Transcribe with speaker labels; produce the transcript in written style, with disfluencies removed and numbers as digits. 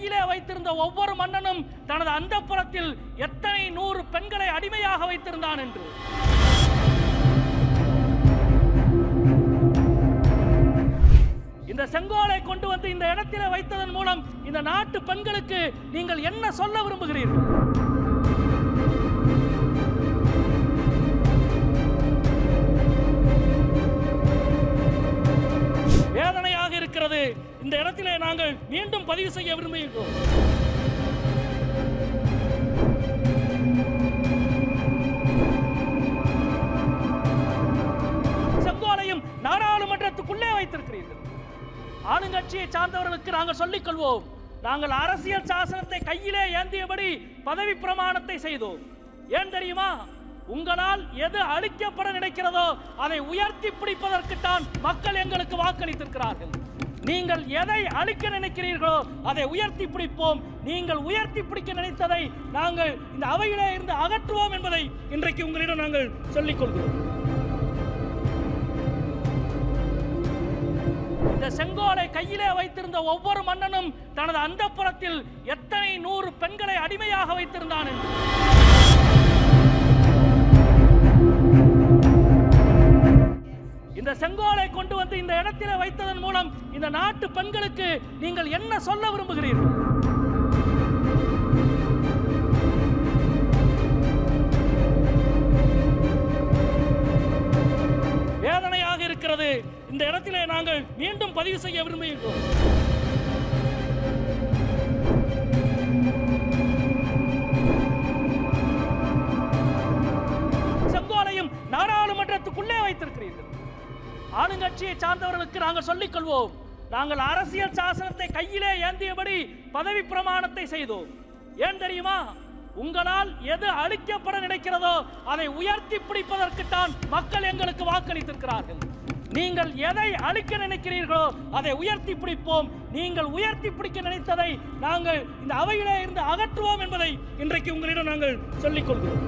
Speaker 1: கையிலே வைத்திருந்த ஒவ்வொரு மன்னனும் தனது அந்தப்புறத்தில் எத்தனை 100 பெண்களை அடிமையாக வைத்திருந்தான் என்று. இந்த செங்கோலை கொண்டு வந்து இந்த இடத்திலே வைத்ததன் மூலம் இந்த நாட்டு பெண்களுக்கு நீங்கள் என்ன சொல்ல விரும்புகிறீர்கள்? வேதனையாக இருக்கிறது. இந்த இடத்திலே நாங்கள் மீண்டும் பதிவு செய்ய விரும்புகிறோம். செங்கோலையும் நாடாளுமன்றத்துக்குள்ளே வைத்திருக்கிறீர்கள். ஆளுங்கட்சியை சார்ந்தவர்களுக்கு நாங்கள் சொல்லிக் கொள்வோம், நாங்கள் அரசியல் சாசனத்தை கையிலே ஏந்தியபடி பதவி பிரமாணத்தை செய்தோம். ஏன் தெரியுமா? உங்களால் எது அழிக்கப்பட நினைக்கிறதோ அதை உயர்த்தி பிடிப்பதற்குத்தான் மக்கள் எங்களுக்கு வாக்களித்திருக்கிறார்கள். நீங்கள் எதை அழிக்க நினைக்கிறீர்களோ அதை உயர்த்தி பிடிப்போம். நீங்கள் உயர்த்தி பிடிக்க நினைத்ததை நாங்கள் இந்த அவையிலே இருந்து அகற்றுவோம் என்பதை இன்றைக்கு உங்களிடம் நாங்கள் சொல்லிக் கொள்கிறோம். இந்த செங்கோலை கையிலே வைத்திருந்த ஒவ்வொரு மன்னனும் தனது அந்தப்புறத்தில் எத்தனை 100 பெண்களை அடிமையாக வைத்திருந்தான் என்று. இந்த செங்கோலை கொண்டு வந்து இந்த இடத்திலே வைத்ததன் மூலம் இந்த நாட்டு பெண்களுக்கு நீங்கள் என்ன சொல்ல விரும்புகிறீர்கள்? வேதனையாக இருக்கிறது. இந்த இடத்திலே நாங்கள் மீண்டும் பதிவு செய்ய விரும்புகிறோம். செங்கோலையும் நாடாளுமன்றத்துக்குள்ளே வைத்திருக்கிறீர்கள். ஆளுங்கட்சியை சார்ந்தவர்களுக்கு நாங்கள் சொல்லிக் கொள்வோம், நாங்கள் அரசியல் சாசனத்தை கையிலே ஏந்தியபடி பதவி பிரமாணத்தை செய்தோம். ஏன் தெரியுமா? உங்களால் எது அழிக்கப்பட நினைக்கிறதோ அதை உயர்த்தி பிடிப்பதற்குத்தான் மக்கள் எங்களுக்கு வாக்களித்திருக்கிறார்கள். நீங்கள் எதை அழிக்க நினைக்கிறீர்களோ அதை உயர்த்தி பிடிப்போம். நீங்கள் உயர்த்தி பிடிக்க நினைத்ததை நாங்கள் இந்த அவையிலே இருந்து அகற்றுவோம் என்பதை இன்றைக்கு உங்களிடம் நாங்கள் சொல்லிக் கொள்கிறோம்.